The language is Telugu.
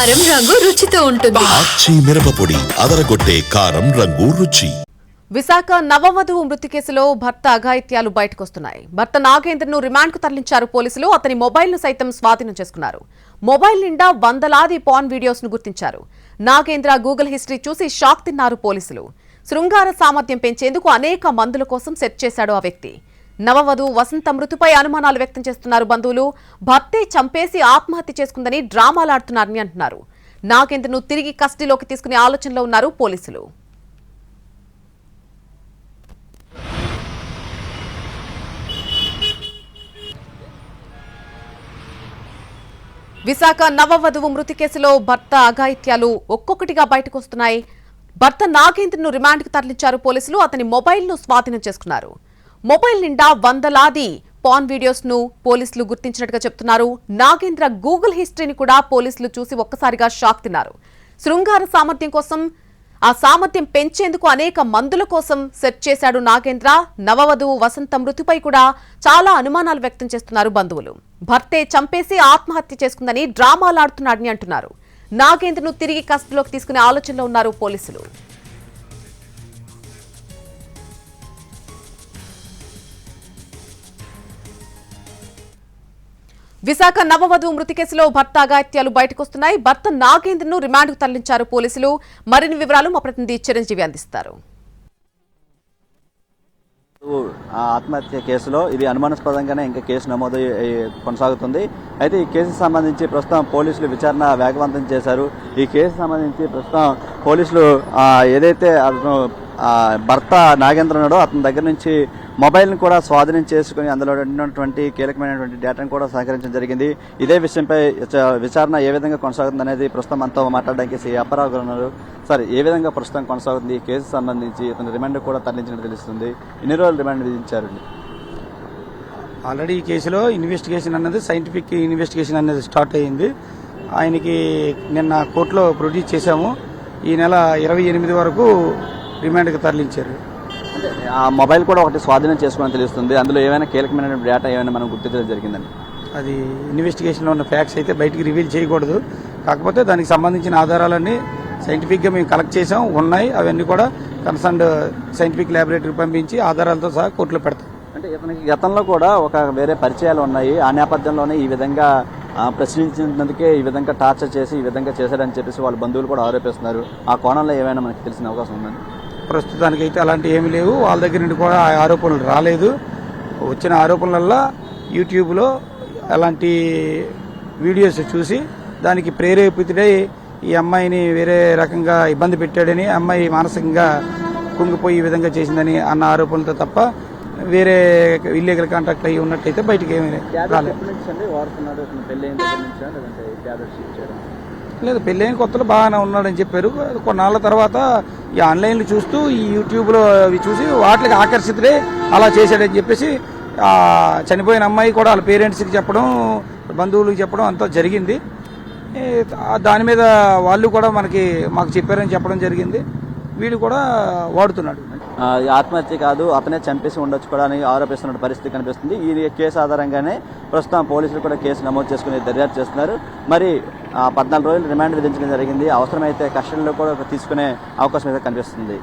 కారం రంగు రుచితో ఉంటుంది. ఆచి మిరపపొడి అదరగొట్టే కారం రంగు రుచి. విశాఖ నవవధువు మృతి కేసులో భర్త అఘాయిత్యాలు బయటకొస్తున్నాయి. భర్త నాగేంద్రను రిమాండ్కు తరలించారు పోలీసులు. అతని మొబైల్ను సైతం స్వాధీనం చేసుకున్నారు. మొబైల్ నిండా వందలాది పాన్ వీడియోస్ ను గుర్తించారు. నాగేంద్ర గూగుల్ హిస్టరీ చూసి షాక్ తిన్నారు పోలీసులు. శృంగార సామర్థ్యం పెంచేందుకు అనేక మందుల కోసం సెట్ చేశాడు ఆ వ్యక్తి. నవవధువు వసంత మృతిపై అనుమానాలు వ్యక్తం చేస్తున్నారు బంధువులు. భర్తే చంపేసి ఆత్మహత్య చేసుకుందని డ్రామాలాడుతున్నారని అంటున్నారు. నాగేంద్రను తిరిగి కస్టడీలోకి తీసుకునే ఆలోచనలో ఉన్నారు పోలీసులు. విశాఖ నవవధువు మృతి కేసులో భర్త అఘాయిత్యాలు ఒక్కొక్కటిగా బయటకొస్తున్నాయి. భర్త నాగేంద్రను రిమాండ్కు తరలించారు పోలీసులు. అతని మొబైల్ను స్వాధీనం చేసుకున్నారు. మొబైల్ నిండా వందలాది పాన్ వీడియోస్ ను పోలీసులు గుర్తించినట్టుగా చెప్తున్నారు. నాగేంద్ర గూగుల్ హిస్టరీని కూడా పోలీసులు చూసి ఒక్కసారిగా షాక్ తిన్నారు. శృంగార సామర్థ్యం కోసం, ఆ సామర్థ్యం పెంచేందుకు అనేక మందుల కోసం సెట్ చేశాడు నాగేంద్ర. నవవధువు వసంత మృతిపై కూడా చాలా అనుమానాలు వ్యక్తం చేస్తున్నారు బంధువులు. భర్తే చంపేసి ఆత్మహత్య చేసుకుందని డ్రామాలాడుతున్నాడని అంటున్నారు. నాగేంద్రను తిరిగి కస్టడీలోకి తీసుకునే ఆలోచనలో ఉన్నారు పోలీసులు. విశాఖ నవవధువు మృతి కేసులో భర్త అఘాయిత్యాలు బయటకొస్తున్నాయి. భర్త నాగేంద్రను రిమాండ్కు తరలించారు పోలీసులు. మరిన్ని వివరాలు మా ప్రతినిధి చిరంజీవి అందిస్తారు. ఆత్మహత్య కేసులో ఇది అనుమానాస్పదంగానే ఇంకా కేసు నమోదు కొనసాగుతుంది. అయితే ఈ కేసుకు సంబంధించి ప్రస్తుతం పోలీసులు విచారణ వేగవంతం చేశారు. ఈ కేసు సంబంధించి ప్రస్తుతం పోలీసులు ఏదైతే అతను భర్త నాగేంద్ర ఉన్నాడో అతని దగ్గర నుంచి మొబైల్ని కూడా స్వాధీనం చేసుకుని అందులో ఉన్నటువంటి కీలకమైనటువంటి డేటాను కూడా సేకరించడం జరిగింది. ఇదే విషయంపై విచారణ ఏ విధంగా కొనసాగుతుంది అనేది ప్రస్తుతం మనతో మాట్లాడడానికి శ్రీ అప్పారావు గారు ఉన్నారు. సార్, ఏ విధంగా ప్రస్తుతం కొనసాగుతుంది ఈ కేసు సంబంధించి? ఇతను రిమాండ్ కూడా తరలించినట్టు తెలుస్తుంది. ఎన్ని రోజులు రిమాండ్ విధించారండి? ఆల్రెడీ ఈ కేసులో ఇన్వెస్టిగేషన్ అన్నది సైంటిఫిక్ ఇన్వెస్టిగేషన్ అనేది స్టార్ట్ అయ్యింది. ఆయనకి నిన్న కోర్టులో ప్రొడ్యూస్ చేశాము. ఈ నెల 28 వరకు రిమాండ్కి తరలించారు. అంటే ఆ మొబైల్ కూడా ఒకటి స్వాధీనం చేసుకోవాలని తెలుస్తుంది. అందులో ఏమైనా కీలకమైన డేటా ఏమైనా మనం గుర్తించడం జరిగిందండి? అది ఇన్వెస్టిగేషన్లో ఉన్న ఫ్యాక్ట్స్ అయితే బయటికి రివీల్ చేయకూడదు. కాకపోతే దానికి సంబంధించిన ఆధారాలన్నీ సైంటిఫిక్గా మేము కలెక్ట్ చేసాం, ఉన్నాయి. అవన్నీ కూడా కన్సర్న్డ్ సైంటిఫిక్ ల్యాబొరేటరీకి పంపించి ఆధారాలతో సహా కోర్టులో పెడతాం. అంటే ఇతనికి గతంలో కూడా ఒక వేరే పరిచయాలు ఉన్నాయి. ఆ నేపథ్యంలోనే ఈ విధంగా ప్రశ్నించినందుకే ఈ విధంగా టార్చర్ చేసి ఈ విధంగా చేశాడని చెప్పేసి వాళ్ళ బంధువులు కూడా ఆరోపిస్తున్నారు. ఆ కోణంలో ఏమైనా మనకి తెలిసిన అవకాశం ఉందండి? ప్రస్తుతానికైతే అలాంటివి ఏమీ లేవు. వాళ్ళ దగ్గర నుండి కూడా ఆ ఆరోపణలు రాలేదు. వచ్చిన ఆరోపణలల్లో యూట్యూబ్లో అలాంటి వీడియోస్ చూసి దానికి ప్రేరేపితుడై ఈ అమ్మాయిని వేరే రకంగా ఇబ్బంది పెట్టాడని, అమ్మాయి మానసికంగా కుంగిపోయి ఈ విధంగా చేసిందని అన్న ఆరోపణలతో తప్ప వేరే ఇల్లీగల్ కాంట్రాక్ట్ అయ్యి ఉన్నట్టయితే బయటికి ఏమీ రాలేదు. లేదు, పెళ్ళైన కొత్తలో బాగానే ఉన్నాడని చెప్పారు. కొన్నాళ్ళ తర్వాత ఈ ఆన్లైన్లో చూస్తూ ఈ యూట్యూబ్లో అవి చూసి వాటికి ఆకర్షితుడే అలా చేశాడని చెప్పేసి చనిపోయిన అమ్మాయి కూడా వాళ్ళ పేరెంట్స్కి చెప్పడం, బంధువులకు చెప్పడం అంతా జరిగింది. దాని మీద వాళ్ళు కూడా మాకు చెప్పారని చెప్పడం జరిగింది. వీడు కూడా వాడుతున్నాడు. ఆత్మహత్య కాదు, అతనే చంపేసి ఉండొచ్చు కూడా అని ఆరోపిస్తున్న పరిస్థితి కనిపిస్తుంది. ఈ కేసు ఆధారంగానే ప్రస్తుతం పోలీసులు కూడా కేసు నమోదు చేసుకుని దర్యాప్తు చేస్తున్నారు. మరి 14 రోజులు రిమాండ్ విధించడం జరిగింది. అవసరమైతే కస్టడీలో కూడా తీసుకునే అవకాశం అయితే కనిపిస్తుంది.